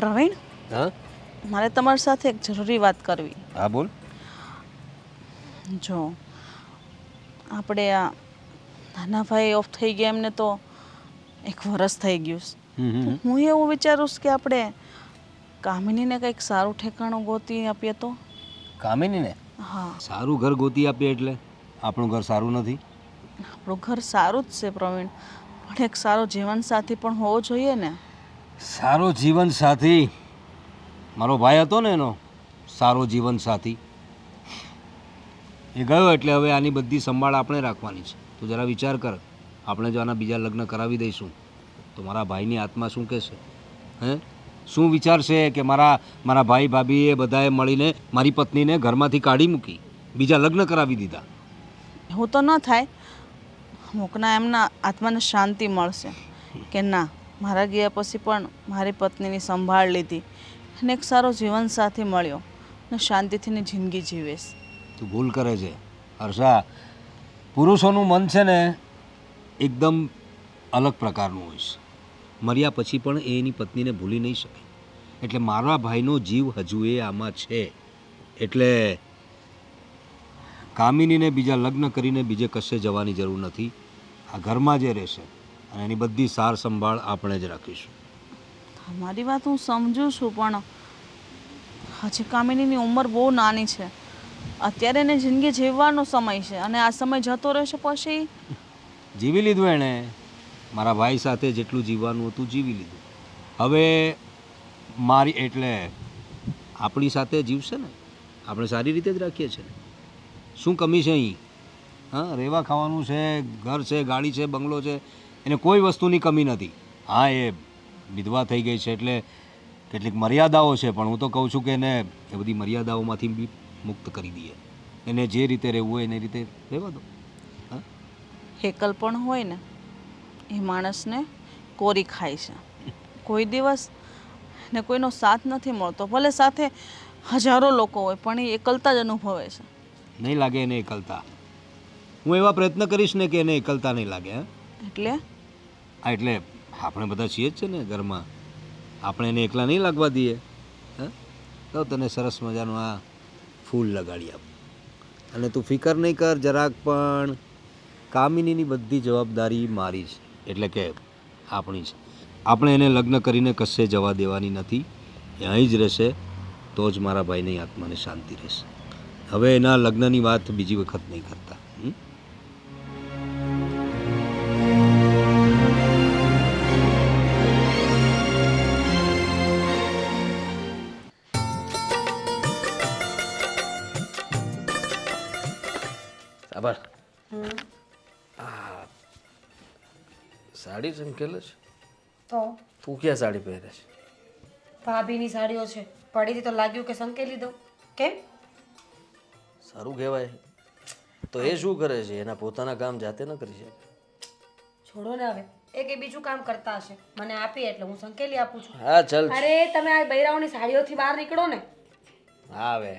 પ્રવીણ, હા મારે તમારી સાથે એક જરૂરી વાત કરવી. હા બોલ. જો આપણે આ નાના ભાઈ ઓફ થઈ ગયા એમને તો 1 વર્ષ થઈ ગયું છે. તો હું એવું વિચારું છું કે આપણે કામિનીને કંઈક સારું ઠેકાણું ગોતી આપીએ તો. કામિનીને હા, સારું ઘર ગોતી આપીએ એટલે આપણું ઘર સારું નથી? આપણું ઘર સારું જ છે પ્રવીણ, પણ એક સારો જીવનસાથી પણ હોવો જોઈએ ને. સારો જીવન સાથી? મારો ભાઈ હતો ને એનો સારો જીવન સાથી, એ ગયો એટલે હવે આની બધી સંભાળ આપણે રાખવાની છે. તું જરા વિચાર કર, આપણે જો આના બીજા લગ્ન કરાવી દઈશું તો મારા ભાઈની આત્મા શું કહેશે? હે, શું વિચારશે કે મારા ભાઈ ભાભીએ બધાએ મળીને મારી પત્નીને ઘરમાંથી કાઢી મૂકી, બીજા લગ્ન કરાવી દીધા? એવું તો ન થાય. અમુકના એમના આત્માને શાંતિ મળશે કે ના, મારા ગયા પછી પણ મારી પત્નીની સંભાળ લીધી અને એક સારો જીવનસાથી મળ્યો ને શાંતિથીની જિંદગી જીવીશ. તું ભૂલ કરે છે હર્ષા. પુરુષોનું મન છે ને એકદમ અલગ પ્રકારનું હોય છે. મર્યા પછી પણ એ એની પત્નીને ભૂલી નહીં શકે. એટલે મારા ભાઈનો જીવ હજુ એ આમાં છે. એટલે કામિનીને બીજા લગ્ન કરીને બીજે કશે જવાની જરૂર નથી. આ ઘરમાં જે રહેશે અને એની બધી સાર સંભાળ આપણે જ રાખીશું. તમારી વાત હું સમજુ છું, પણ હજી કામિનીની ઉંમર બહુ નાની છે. અત્યારે એને જિંદગી જીવવાનો સમય છે અને આ સમય જતો રહેશે પછી જીવી લીધું એણે. મારા ભાઈ સાથે જેટલું જીવવાનું હતું જીવી લીધું. હવે મારી એટલે આપણી સાથે જીવશે ને, આપણે સારી રીતે જ રાખીએ છીએ ને. શું કમી છે અહીં? હા, રહેવા ખાવાનું છે, ઘર છે, ગાડી છે, બંગલો છે, એને કોઈ વસ્તુની કમી નથી. હા, એ વિધવા થઈ ગઈ છે એટલે કેટલીક મર્યાદાઓ છે, પણ હું તો કહું છું કે એને એ બધી મર્યાદાઓમાંથી બી મુક્ત કરી દઈએ. એને જે રીતે રહેવું હોય એને રીતે રહેવા દો. હા, એકલ પણ હોય ને એ માણસને કોરી ખાય છે. કોઈ દિવસ ને કોઈનો સાથ નથી મળતો. ભલે સાથે હજારો લોકો હોય પણ એ એકલતા જ અનુભવે છે. નહીં લાગે એને એકલતા. હું એવા પ્રયત્ન કરીશ ને કે એને એકલતા નહીં લાગે. હા, એટલે હા, એટલે આપણે બધા છીએ જ છે ને ઘરમાં. આપણે એને એકલા નહીં લાગવા દઈએ. હા, તો તને સરસ મજાનું આ ફૂલ લગાડી આપું અને તું ફિકર નહીં કર જરાક પણ. કામિનીની બધી જવાબદારી મારી છે, એટલે કે આપણી છે. આપણે એને લગ્ન કરીને કશે જવા દેવાની નથી. એ અહીં જ રહેશે તો જ મારા ભાઈની આત્માને શાંતિ રહેશે. હવે એના લગ્નની વાત બીજી વખત નહીં કરતા. આભાર. સાડી ચમકેલે છે તો તું ક્યાં સાડી પહેરે છે? ભાભીની સાડીઓ છે, પડી હતી તો લાગ્યું કે સંકેલી દઉં. કેમ? સારું કહેવાય. તો એ શું કરે છે? એના પોતાના કામ જાતે ન કરી શકે? છોડો ને હવે, એ કે બીજું કામ કરતા હશે, મને આપી એટલે હું સંકેલી આપું છું. હા ચાલ. અરે તમે આ બૈરાઓની સાડીઓથી બહાર નીકળો ને. હા હવે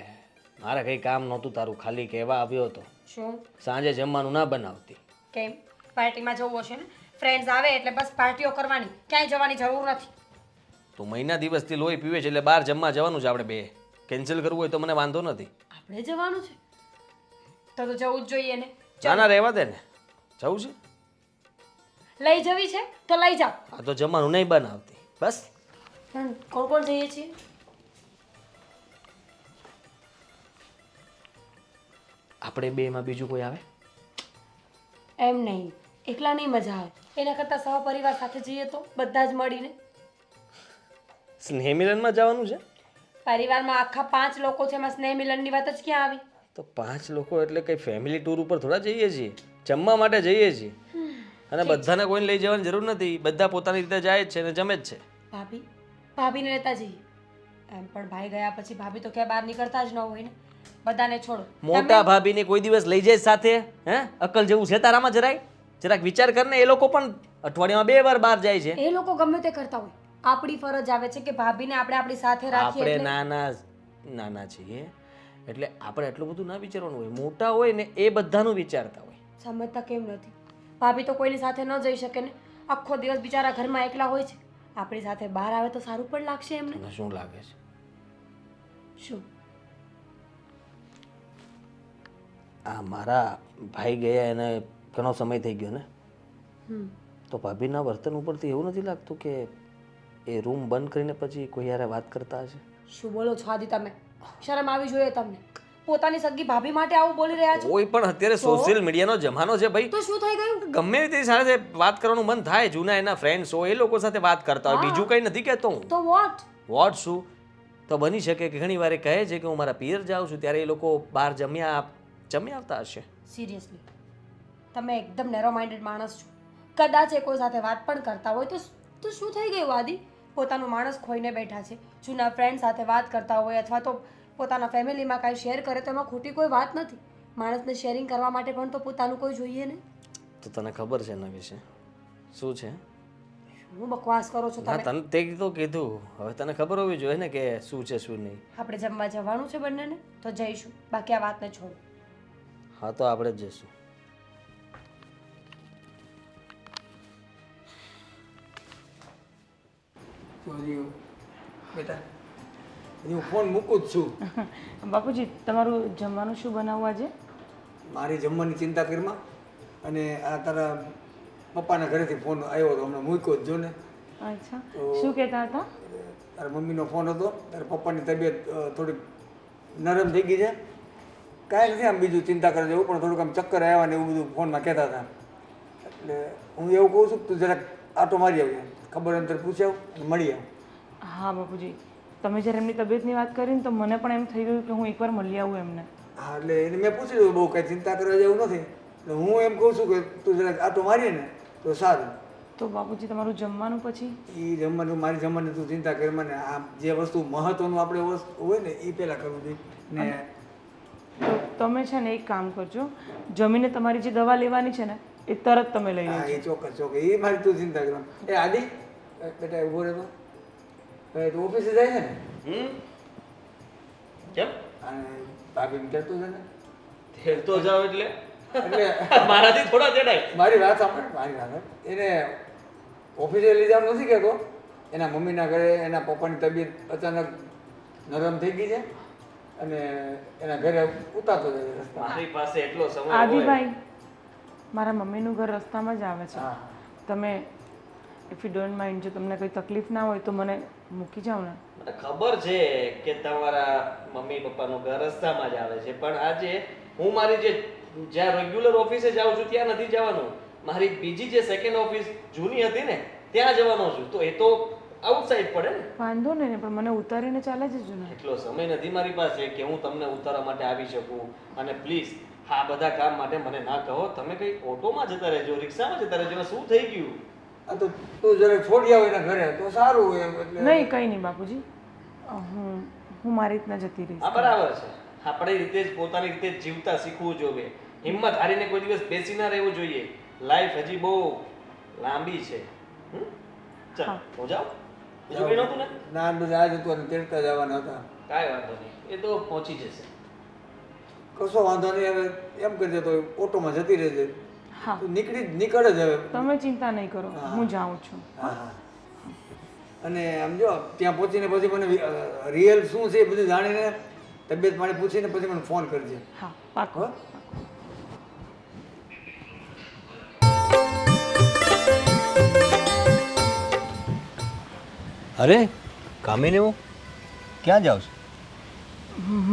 મારે કંઈ કામ નહોતું તારું, ખાલી કહેવા આવ્યો હતો. શું? સાંજે જમવાનું ના બનાવતી. કેમ? પાર્ટીમાં જવું હશે ને? ફ્રેન્ડ્સ આવે એટલે બસ પાર્ટીઓ કરવાની, ક્યાંય જવાની જરૂર નથી. તું મહિના દિવસથી લોહી પીવે છે એટલે બહાર જમવા જવાનું છે આપણે બે. કેન્સલ કરવું હોય તો મને વાંધો નથી. આપણે જવાનું છે તો જવું જ જોઈએ ને. ના ના રહેવા દે ને. જવું છે? લઈ જવી છે તો લઈ જાઓ. હા તો જમવાનું નહીં બનાવતી બસ. કોણ કોણ જઈએ છીએ? આપણે બે એમાં બીજું કોઈ આવે? એમ નહીં, એકલા નહીં મજા આવે. એના કરતાં સહપરિવાર સાથે જઈએ તો બધા જ મળીને. સ્નેહ મિલનમાં જવાનું છે? પરિવારમાં આખા 5 લોકો છે, એમાં સ્નેહ મિલનની વાત જ ક્યાં આવી? તો 5 લોકો એટલે કઈ ફેમિલી ટૂર ઉપર થોડા જઈએ છીએ, જમવા માટે જઈએ છીએ. અને બધાને કોઈને લઈ જવાની જરૂર નથી, બધા પોતાની રીતે જાય જ છે અને જમે જ છે. ભાભીને લેતા જઈએ. એમ પણ ભાઈ ગયા પછી ભાભી તો ક્યાં બહાર નીકળતા જ ન હોય ને. બધાને છોડો. મોટા ભાભીને કોઈ દિવસ લઈ જાય સાથે? હે, અક્કલ જેવું છે તારામાં જરાય? જરાક વિચાર કરને. એ લોકો પણ અઠવાડિયામાં 2 વાર બહાર જાય છે. એ લોકો ગમે તે કરતા હોય, આપણી ફરજ આવે છે કે ભાભીને આપણે આપણી સાથે રાખીએ. આપણે નાના છીએ એટલે આપણે એટલું બધું ના વિચારવાનું હોય. મોટા હોય ને એ બધાનું વિચારતા હોય. સમજતા કેમ નથી? ભાભી તો કોઈની સાથે ન જઈ શકે ને. આખો દિવસ બિચારા ઘરમાં એકલા હોય છે. આપણી સાથે બહાર આવે તો સારું પણ લાગશે એમને. તને શું લાગે છે? શું? આ મારા ભાઈ ગયા એને ઘણો સમય થઈ ગયો ને, તો ભાભીના વર્તન ઉપરથી એવું નથી લાગતું કે એ રૂમ બંધ કરીને પછી કોઈ યારે વાત કરતા હશે? શું બોલો છો આદિ તમે? શરમ આવી જોઈએ તમને. પોતાની સગી ભાભી માટે આવું બોલી રહ્યા છો? કોઈ પણ અત્યારે સોશિયલ મીડિયાનો જમાનો છે ભાઈ. તો શું થઈ ગયું? ગમે તે સાથે વાત કરવાનું મન થાય, જૂના એના ફ્રેન્ડ્સ હોય એ લોકો સાથે વાત કરતા હોય, બીજું કંઈ નથી કહેતો હું. તો વોટ? વોટ શું? તો બની શકે કે ઘણી વાર એ કહે છે કે હું મારા પિયર જાઉં છું ત્યારે એ લોકો બહાર જમી આવતા હશે. સિરિયસલી તમે એકદમ નેરો માઇન્ડેડ માણસ છો. કદાચ એ કોઈ સાથે વાત પણ કરતા હોય તો શું થઈ ગયું આદિ? પોતાનું માણસ ખોઈને બેઠા છે. જૂના ફ્રેન્ડ સાથે વાત કરતા હોય અથવા તો પોતાના ફેમિલીમાં કાંઈ શેર કરે તો એમાં ખોટી કોઈ વાત નથી. માણસને શેરિંગ કરવા માટે પણ તો પોતાનું કોઈ જોઈએ ને. તો તને ખબર છે એના વિશે શું છે? હું બકવાસ કરો છો હા, તમે? તને તે તો કીધું, હવે તને ખબર હોવી જોઈએ ને કે શું છે શું નહીં. આપણે જમવા જવાનું છે બંનેને તો જઈશું, બાકી આ વાતને છોડો. હા, તો આપણે જ જઈશું. જોજો બેટા, હજી હું ફોન મૂકું જ છું. બાપુજી તમારું જમવાનું શું બનાવવું આજે? મારી જમવાની ચિંતા કરમાં, અને આ તારા પપ્પાના ઘરેથી ફોન આવ્યો હતો, હમણાં મૂક્યો જ જો ને. અચ્છા, શું કહેતા હતા? તારા મમ્મીનો ફોન હતો, તારા પપ્પાની તબિયત થોડીક નરમ થઈ ગઈ છે. કાંઈ નથી આમ બીજું ચિંતા કરે જેવું, પણ થોડુંક આમ ચક્કર આવ્યા ને એવું બધું ફોનમાં કહેતા હતા. એટલે હું એવું કહું છું કે તું જરાક આટો મારી આવીએ, ખબર અંતર પૂછી આવ અને મળી આવ. હા બાપુજી, તમે જ્યારે એમની તબિયતની વાત કરી ને તો મને પણ એમ થઈ ગયું કે હું એકવાર મળી આવું એમને. હા, એટલે એને મેં પૂછી લીધું, બહુ કાંઈ ચિંતા કરવા જેવું નથી. એટલે હું એમ કહું છું કે તું જરાક આટો મારીએ ને તો સારું. તો બાપુજી તમારું જમવાનું પછી? એ જમવાનું, મારી જમવાની તું ચિંતા કર. મને આ જે વસ્તુ મહત્વનું આપણે વસ્તુ હોય ને એ પહેલાં કરવું જોઈએ ને. તો તમે છે ને એક કામ કરજો, જમીને તમારી જે દવા લેવાની છે ને એ તરત તમે લઈ હા, લેજો. એ ચોક્કસ ચોક્કસ, એ મારી તું ચિંતા કરવા. એ આદિ બેટા ઉભો રહેતો, તું ઓફિસે જાય છે ને? કેમ? અને ભાભી કહેતું છે ને તેડતો જાવ એટલે એટલે મારાથી થોડા તેડાય. મારી વાત સાંભળ, મારી વાત સાંભળ. એને ઓફિસે લઈ જવાનું નથી કહેતો. એના મમ્મીના ઘરે એના પપ્પાની તબિયત અચાનક નરમ થઈ ગઈ છે અને એના ઘરે ઉતારતો જાય છે રસ્તા. મારી પાસે એટલો સમય હોય. આદિભાઈ, મારા મમ્મીનું ઘર રસ્તામાં જ આવે છે. હા, તમે ઇફ યુ ડોન્ટ માઇન્ડ, જો તમને કોઈ તકલીફ ના હોય તો મને મૂકી જાઓ ને. મને ખબર છે કે તમારા મમ્મી પપ્પાનું ઘર રસ્તામાં જ આવે છે, પણ આજે હું મારી જે જ્યાં રેગ્યુલર ઓફિસે જાઉં છું ત્યાં નથી જવાનું. મારી બીજી જે સેકન્ડ ઓફિસ જૂની હતી ને ત્યાં જવાનો છું, તો એ તો આઉટસાઇડ પડે ને. વાંધો નહીં ને, પણ મને ઉતારીને ચાલે જજો ને. એટલો સમય નથી મારી પાસે કે હું તમને ઉતારવા માટે આવી શકું. અને પ્લીઝ આ બધા કામ માટે મને ના કહો. તમે કઈ ઓટોમાં જતા રહેજો, રિક્ષામાં જતા રહેજો. એમાં શું થઈ ગયું? આ તો તું જરાક છોડી આવ એના ઘરે તો સારું હોય એમ. એટલે નહીં, કંઈ નહીં બાપુજી, હું મારી રીતના જતી રહીશ. હા, બરાબર છે. આપણી રીતે જ પોતાની રીતે જ જીવતા શીખવું જોઈએ. હિંમત હારીને કોઈ દિવસ બેસી ના રહેવું જોઈએ. લાઈફ હજી બહુ લાંબી છે. ચાલ, હું જાઉં? બીજું કંઈ નહોતું ને? ના, બધા આજ હતું અને તેડતા જવાના હતા. કાંઈ વાંધો નહીં, એ તો પહોંચી જશે. કશો વાંધો નહીં. હવે એમ કરજે તો ઓટોમાં જતી રહેજે. હા, તું નીકળે જ હવે. તમે ચિંતા નહીં કરો, હું જાઉં છું. હા, હા. અને આમ જો ત્યાં પહોંચીને પછી મને રિયલ શું છે એ બધું જાણીને તબિયત પાણી પૂછીને પછી મને ફોન કરજે. હા, પાક્કું. હો? અરે કામિની, હું ક્યાં જાઉં છું?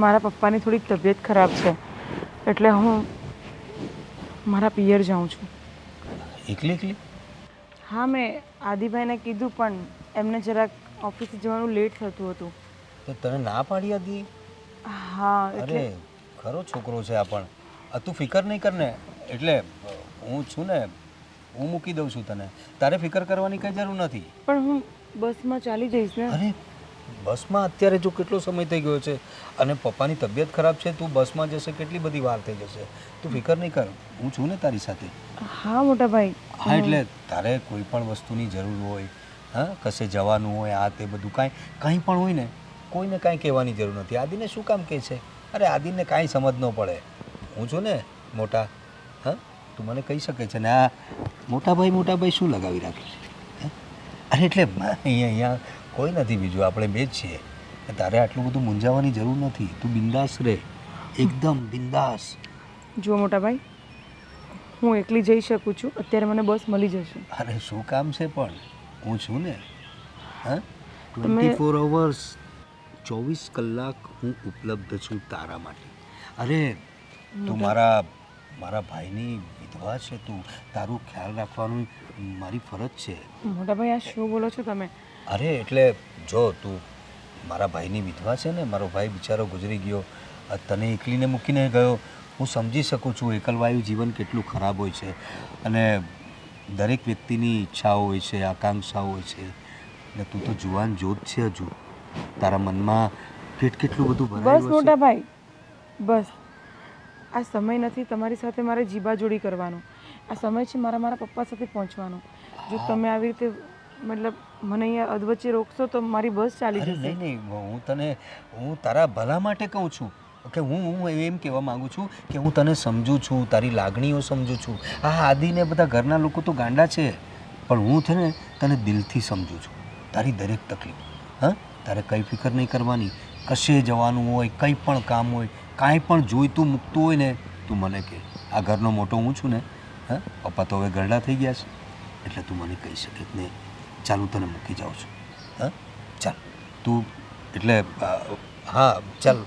મારા પપ્પાની થોડી તબિયત ખરાબ છે એટલે હું મારા પિયર જાઉં છું. એકલી એકલી? હા, મેં આદિભાઈને કીધું પણ એમને જરાક ઓફિસે જવાનું લેટ થતું હતું. તો તને ના પાડી હતી? હા, એટલે અરે ખરો છોકરો છે આ પણ. તું ફિકર નહીં કર ને. એટલે હું છું ને, હું મૂકી દઉં છું તને. તારે ફિકર કરવાની કંઈ જરૂર નથી. પણ હું બસમાં ચાલી જઈશ ને. અરે બસમાં અત્યારે જો કેટલો સમય થઈ ગયો છે અને પપ્પાની તબિયત ખરાબ છે, તું બસમાં જશે કેટલી બધી વાર થઈ જશે. તું ફિકર નહીં કર, હું છું ને તારી સાથે. હા મોટા ભાઈ. હા, એટલે તારે કોઈ પણ વસ્તુની જરૂર હોય, હા, કશે જવાનું હોય, આ તે બધું કાંઈ પણ હોય ને, કોઈને કાંઈ કહેવાની જરૂર નથી. આદિને શું કામ કહે છે? અરે આદિને કાંઈ સમજ ન પડે. હું છું ને મોટા. હા, તું મને કહી શકે છે ને. આ મોટા ભાઈ શું લગાવી રાખ્યું છે? અરે એટલે અહીંયા કોઈ નથી બીજું, આપણે બે જ છીએ. તારે આટલું બધું મૂંઝાવાની જરૂર નથી. તું બિંદાસ રહે, એકદમ બિંદાસ. જુઓ મોટા ભાઈ, હું એકલી જઈ શકું છું. અત્યારે મને બસ મળી જશે. અરે શું કામ છે પણ, હું છું ને. હા, 24 અવર્સ, 24 કલાક હું ઉપલબ્ધ છું તારા માટે. અરે તું મારા ભાઈની વિધવા છે, તું તારું ખ્યાલ રાખવાનું મારી ફરજ છે. મોટા ભાઈ, આ શું બોલો છો તમે? અરે એટલે જો તું મારા ભાઈની વિધવા છે ને, મારો ભાઈ બિચારો ગુજરી ગયો, તને એકલીને મૂકીને ગયો. હું સમજી શકું છું એકલવાયુ જીવન કેટલું ખરાબ હોય છે, અને દરેક વ્યક્તિની ઈચ્છાઓ હોય છે, આકાંક્ષાઓ હોય છે. ને તું તો જુવાન જોત છે હજુ, તારા મનમાં કેટલું બધું બસ ભરાયેલું મોટા હશે. ભાઈ, બસ. આ સમય નથી તમારી સાથે મારે જીબાજોડી કરવાનો. આ સમય છે મારા પપ્પા સાથે પહોંચવાનો. જો તમે આવી રીતે મતલબ મને અહીંયા અધવચ્ચે રોકશો તો મારી બસ ચાલી અરે જશે. નહીં, હું તારા ભલા માટે કહું છું કે હું એમ કહેવા માંગુ છું કે હું તને સમજું છું, તારી લાગણીઓ સમજું છું. આ આદિને બધા ઘરના લોકો તો ગાંડા છે, પણ હું છે ને તને દિલથી સમજું છું, તારી દરેક તકલીફ. હા, તારે કંઈ ફિકર નહીં કરવાની. કશે જવાનું હોય, કંઈ પણ કામ હોય, કાંઈ પણ જોઈતું મૂકતું હોય ને, તું મને કહે. આ ઘરનો મોટો હું છું ને. હા, પપ્પા તો હવે ગરડા થઈ ગયા છે, એટલે તું મને કહી શકે જ નહીં. ચાલ, હું તને મૂકી જાઉં છું. હા, ચાલ તું, એટલે હા ચાલ,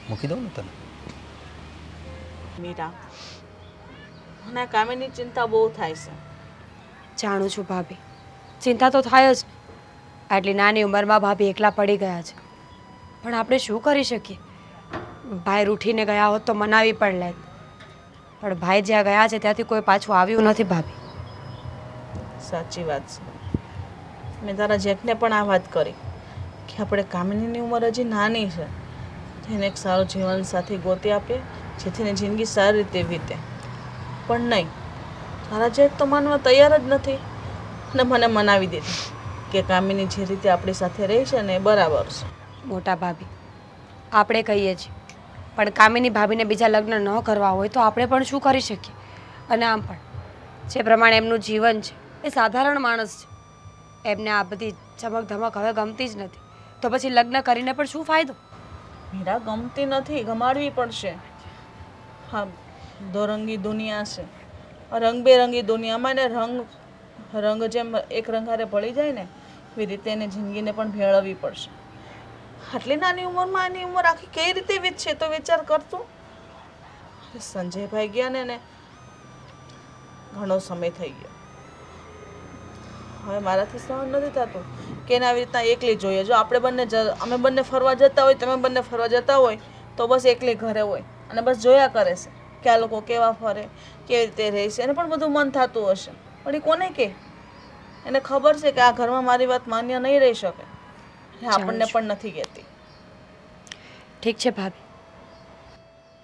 મૂકી દઉં ને તને. મીરા, મને આ કામિની ચિંતા બહુ થાય છે. જાણું છું ભાભી, ચિંતા તો થાય જ. આટલી નાની ઉંમરમાં ભાભી એકલા પડી ગયા છે, પણ આપણે શું કરી શકીએ? ભાઈ રૂઠીને ગયા હોત તો મનાવી પણ લેત, પણ ભાઈ જ્યાં ગયા છે ત્યાંથી કોઈ પાછું આવ્યું નથી ભાભી. સાચી વાત છે. મેં તારા જેઠને પણ આ વાત કરી કે આપણે કામિનીની ઉંમર હજી નાની છે, એને એક સારો જીવન સાથી ગોતી આપીએ જેથી એની જિંદગી સારી રીતે વીતે. પણ નહીં, તારા જેઠ તો માનવા તૈયાર જ નથી, અને મને મનાવી દીધી કે કામિની જે રીતે આપણી સાથે રહી છે ને એ બરાબર છે. મોટા ભાભી, આપણે કહીએ છીએ, પણ કામિની ભાભીને બીજા લગ્ન ન કરવા હોય તો આપણે પણ શું કરી શકીએ? અને આમ પણ જે પ્રમાણે એમનું જીવન છે એ સાધારણ માણસ છે, એમને આ બધી ચમક ધમક હવે ગમતી જ નથી, તો પછી લગ્ન કરીને પણ શું ફાયદો? મીરા, ગમતી નથી, ગમાડવી પડશે. હા, દોરંગી દુનિયા છે, રંગબેરંગી દુનિયામાં એને રંગ જેમ એક રંગારે ભળી જાય ને એવી રીતે એને જિંદગીને પણ ભેળવવી પડશે. આટલી નાની ઉંમરમાં એની ઉંમર આખી કઈ રીતે વીતશે તો વિચાર કરતું. સંજયભાઈ ગયા ને ઘણો સમય થઈ ગયો, હવે મારાથી સહન નથી થતું કે એને આવી રીતના એકલી જોઈએ. જો અમે બંને ફરવા જતા હોય, તમે બંને ફરવા જતા હોય તો બસ એકલી ઘરે હોય અને બસ જોયા કરે છે કે આ લોકો કેવા ફરે, કેવી રીતે રહે છે. એને પણ બધું મન થતું હશે, પણ એ કોને કે? એને ખબર છે કે આ ઘરમાં મારી વાત માન્ય નહીં રહી શકે, આપણને પણ નથી કહેતી. ઠીક છે ભાભી,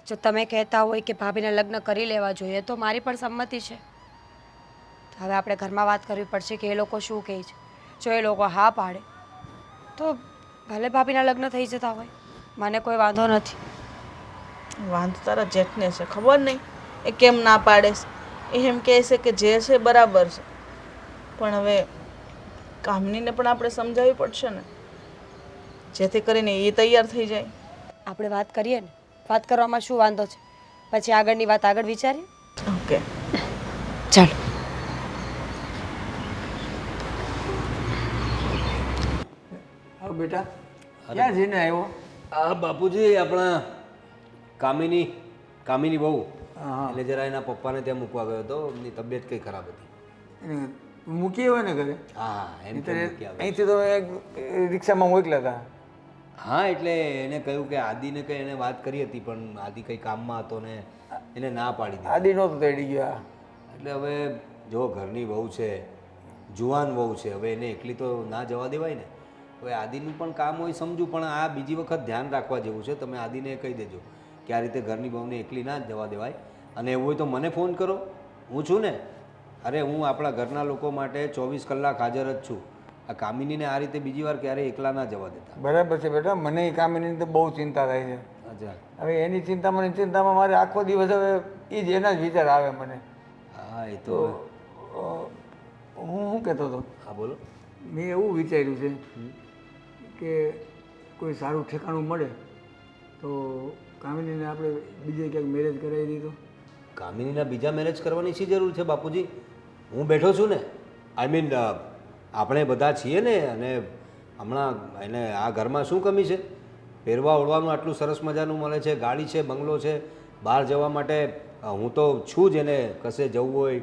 જો તમે કહેતા હોય કે ભાભીને લગ્ન કરી લેવા જોઈએ તો મારી પણ સંમતિ છે. હવે આપણે ઘરમાં વાત કરવી પડશે કે એ લોકો શું કહે છે. જો એ લોકો હા પાડે તો ભલે ભાભીના લગ્ન થઈ જતા હોય, મને કોઈ વાંધો નથી. વાંધો તારા જેઠને છે, ખબર નહીં એ કેમ ના પાડે છે. એ એમ કહે છે કે જે છે બરાબર છે, પણ હવે કામનીને પણ આપણે સમજાવવી પડશે ને, જેથી કરીને એ તૈયાર થઈ જાય. આપણે વાત કરીએ ને, વાત કરવામાં શું વાંધો છે? પછી આગળની વાત આગળ વિચારીએ. ઓકે, ચાલો. હા બેટા, ક્યાં જઈને આવ્યો? આ બાપુજી આપણા કામિની બહુ, હા. એટલે જરા એના પપ્પાને ત્યાં મૂકવા ગયો હતો. એમની તબિયત કંઈ ખરાબ હતી. એને મૂકી હોય ને ઘરે? હા, એમ તો મૂકી આવ્યો. અહીંથી તો એક રિક્ષામાં મોકલ્યા હતા. હા, એટલે એને કહ્યું કે આદિને કંઈ એને વાત કરી હતી, પણ આદિ કંઈ કામમાં હતો ને એને ના પાડી દીધી. આદિ નહોતું તેડી ગયા. એટલે હવે જો ઘરની વહુ છે, જુવાન વહુ છે, હવે એને એકલી તો ના જવા દેવાય ને. હવે આદિનું પણ કામ હોય સમજુ, પણ આ બીજી વખત ધ્યાન રાખવા જેવું છે. તમે આદિને કહી દેજો કે આ રીતે ઘરની વહુને એકલી ના જવા દેવાય, અને એવું હોય તો મને ફોન કરો, હું છું ને. અરે હું આપણા ઘરના લોકો માટે 24 કલાક હાજર જ છું. આ કામિનીને આ રીતે બીજી વાર ક્યારેય એકલા ના જવા દેતા. બરાબર છે બેટા, મને એ કામિની તો બહુ ચિંતા થાય છે. અચ્છા. હવે એની ચિંતામાં મારે આખો દિવસ હવે એ જ એના જ વિચાર આવે મને. હા, એ તો તો હું શું કહેતો હતો? હા બોલો. મેં એવું વિચાર્યું છે કે કોઈ સારું ઠેકાણું મળે તો કામિનીને આપણે બીજે ક્યાંક મેરેજ કરાવી દીધું. કામિનીના બીજા મેરેજ કરવાની શી જરૂર છે બાપુજી? હું બેઠો છું ને. આઈ મીન આપણે બધા છીએ ને, અને હમણાં એને આ ઘરમાં શું કમી છે? પહેરવા ઓળવાનું આટલું સરસ મજાનું મળે છે, ગાડી છે, બંગલો છે, બહાર જવા માટે હું તો છું જ. એને કશે જવું હોય,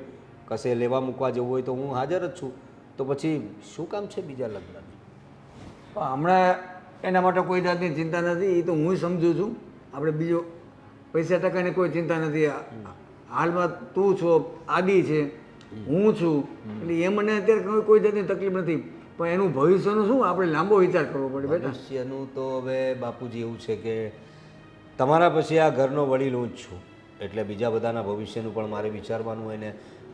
કશે લેવા મૂકવા જવું હોય તો હું હાજર જ છું. તો પછી શું કામ છે બીજા લગ્ન? પણ હમણાં એના માટે કોઈ જાતની ચિંતા નથી, એ તો હું સમજુ છું. આપણે બીજો પૈસા ટકાની કોઈ ચિંતા નથી. હાલમાં તું છો, આદિ છે, હું છું, એટલે એ મને અત્યારે કોઈ જાતની તકલીફ નથી. પણ એનું ભવિષ્યનું શું આપણે લાંબો વિચાર કરવો પડે બેટા. ભવિષ્યનું તો હવે બાપુજી એવું છે કે તમારા પછી આ ઘરનો વડીલ હું જ છું, એટલે બીજા બધાના ભવિષ્યનું પણ મારે વિચારવાનું હોય ને.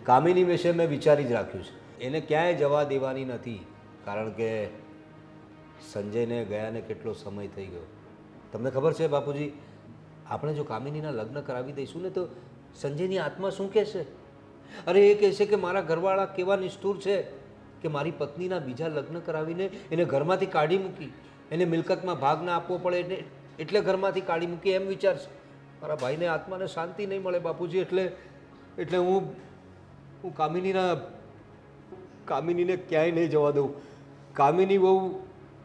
કામિની વિશે મેં વિચારી જ રાખ્યું છે. એને ક્યાંય જવા દેવાની નથી, કારણ કે સંજયને ગયાને કેટલો સમય થઈ ગયો. તમને ખબર છે બાપુજી, આપણે જો કામિનીના લગ્ન કરાવી દઈશું ને તો સંજયની આત્મા શું કહેશે? અરે એ કહેશે કે મારા ઘરવાળા કેવા નિષ્ઠુર છે કે મારી પત્નીના બીજા લગ્ન કરાવીને એને ઘરમાંથી કાઢી મૂકી, એને મિલકતમાં ભાગ ના આપવો પડે એટલે ઘરમાંથી કાઢી મૂકી, એમ વિચારશે. મારા ભાઈને આત્માને શાંતિ નહીં મળે બાપુજી. એટલે હું કામિનીને ક્યાંય નહીં જવા દઉં. કામિની બહુ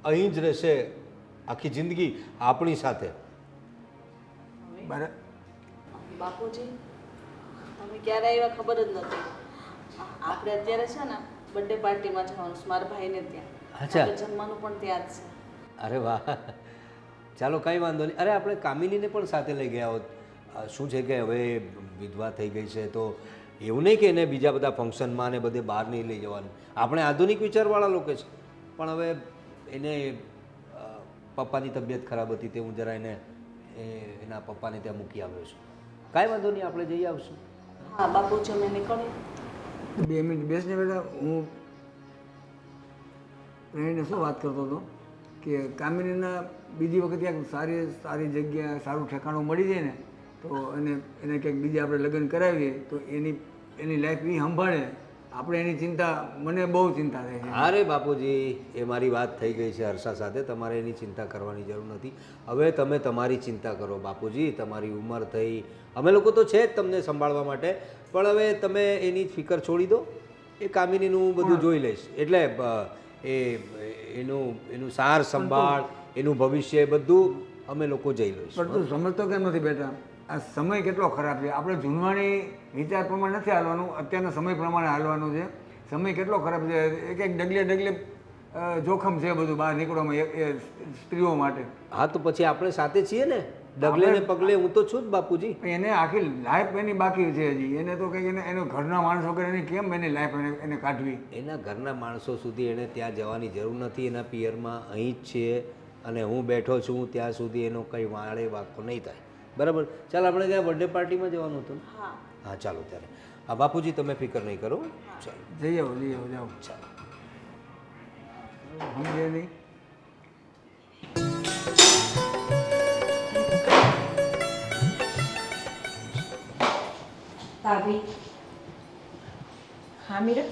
અહીં જ રહેશે આખી જિંદગી આપણી સાથે. બરાબર. બાપુજી તમે ક્યારે આવ્યા ખબર જ નથી. આપણે અત્યારે છે ને બર્થડે પાર્ટીમાં જવાનું છે મારા ભાઈને ત્યાં. અચ્છા. આપણે જમવાનું પણ ત્યાં જ છે. અરે વાહ, ચાલો કંઈ વાંધો નહીં. અરે આપણે કામિનીને પણ સાથે લઈ ગયા હોત. શું છે કે હવે વિધવા થઈ ગઈ છે તો એવું નહીં કે એને બીજા બધા ફંક્શનમાં ને બધે બહાર નહીં લઈ જવાનું. આપણે આધુનિક વિચારવાળા લોકો છે, પણ હવે એને પપ્પાની તબિયત ખરાબ હતી તે હું જરા એને એના પપ્પાને ત્યાં મૂકી આવ્યો છું. કાંઈ વાંધો નહીં, આપણે જઈ આવશું. હા બાપુજી અમે નીકળીએ. 2 મિનિટ બેસને બેટા. હું એને શું વાત કરતો હતો કે કામિનીના બીજી વખત ક્યાંક સારી જગ્યા, સારું ઠેકાણું મળી જાય ને તો એને ક્યાંક બીજે આપણે લગ્ન કરાવીએ તો એની લાઈફ એ સંભાળે. આપણે એની ચિંતા, મને બહુ ચિંતા થાય છે. અરે બાપુજી, એ મારી વાત થઈ ગઈ છે હર્ષા સાથે. તમારે એની ચિંતા કરવાની જરૂર નથી. હવે તમે તમારી ચિંતા કરો બાપુજી. તમારી ઉંમર થઈ, અમે લોકો તો છે જ તમને સંભાળવા માટે, પણ હવે તમે એની ફિકર છોડી દો. એ કામિનીનું બધું જોઈ લઈશ. એટલે એનું સાર સંભાળ, એનું ભવિષ્ય બધું અમે લોકો જઈ લઈશું. પણ તું સમજતો કેમ નથી બેટા? આ સમય કેટલો ખરાબ છે. આપણે જૂનવાણી વિચાર પ્રમાણે નથી હાલવાનું, અત્યારના સમય પ્રમાણે હાલવાનું છે. સમય કેટલો ખરાબ છે. એક ડગલે જોખમ છે બધું બહાર નીકળવામાં એ સ્ત્રીઓ માટે. હા તો પછી આપણે સાથે છીએ ને, ડગલે ને પગલે. હું તો છું જ બાપુજી. એને આખી લાઈફ એની બાકી છે હજી. એને તો કંઈક એના ઘરના માણસો કરે એની કેમ એની લાઈફ એને કાઢવી? એના ઘરના માણસો સુધી એને ત્યાં જવાની જરૂર નથી. એના પિયરમાં અહીં જ છે અને હું બેઠો છું ત્યાં સુધી એનો કંઈ વાળે વાંકો નહીં થાય. બરાબર? ચાલ આપણે ત્યાં બર્થડે પાર્ટીમાં જવાનું હતું. હા ચાલો ત્યારે. હા બાપુજી તમે ફિકર નહીં કરો. ચાલો જઈ આવો જાઓ. ચાલો. સમજે નહીં. ભાભી, હા મીરા,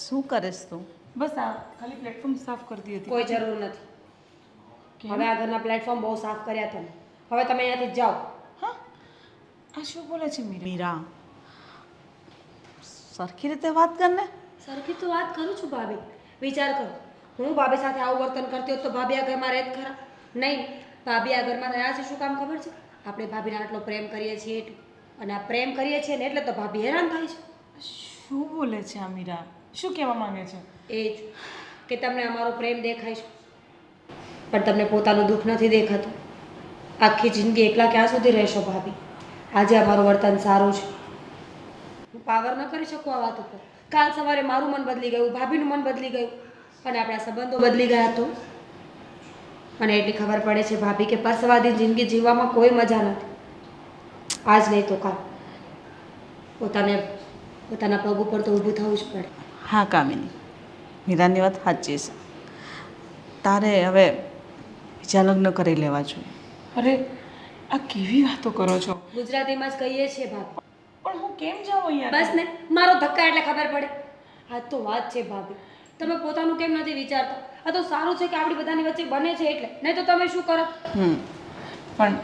શું કરીશ તું? બસ આ ખાલી પ્લેટફોર્મ સાફ કરતી હતી. કોઈ જરૂર નથી. હવે આ ઘરના પ્લેટફોર્મ બહુ સાફ કર્યા તમે. હવે તમે અહીંયાથી જ જાઓ. હા, આ શું બોલે છે મીરા? મીરા સરખી રીતે વાત કરને. સરખી તો વાત કરું છું ભાભી. વિચાર કરો, હું ભાભી સાથે આવું વર્તન કરતી હોત તો ભાભી આ ઘરમાં રહે જ ખરા? નહીં, ભાભી આ ઘરમાં રહ્યા છે શું કામ ખબર છે? આપણે ભાભીને આટલો પ્રેમ કરીએ છીએ એટલે. અને આ પ્રેમ કરીએ છીએ ને એટલે તો ભાભી હેરાન થાય છે. શું બોલે છે આ મીરા? શું કહેવા માંગે છે? એ જ કે તમને અમારો પ્રેમ દેખાય છે પણ તમને પોતાનું દુઃખ નથી દેખાતું. આખી જિંદગી એકલા ક્યાં સુધી રહેશો ભાભી? આજે અમારું વર્તન સારું છે, હું પાવર ન કરી શકું આ વાત ઉપર. કાલ સવારે મારું મન બદલી ગયું, ભાભીનું મન બદલી ગયું અને આપણા સંબંધો બદલી ગયા તો મને એટલી ખબર પડે છે ભાભી કે પરસવાદી જિંદગી જીવવામાં કોઈ મજા નથી. આજ નહીં તો કાલ પોતાના પગ ઉપર તો ઊભું થવું જ પડે. હા કામિની, મીરાની વાત સાચી છે. તારે હવે બીજા લગ્ન કરી લેવા જોઈએ. અરે આ કેવી વાતો કરો છો? ગુજરાતીમાં જ કહીએ છીએ ભાભી. પણ હું કેમ જાઉં અહીંયા? બસ ને, મારો ધક્કા એટલે ખબર પડે. આ તો વાત છે ભાભી, તમે પોતાનું કેમ નથી વિચારતા? આ તો સારું છે કે આપણી બધાની વચ્ચે બને છે એટલે, નહીં તો તમે શું કરો? પણ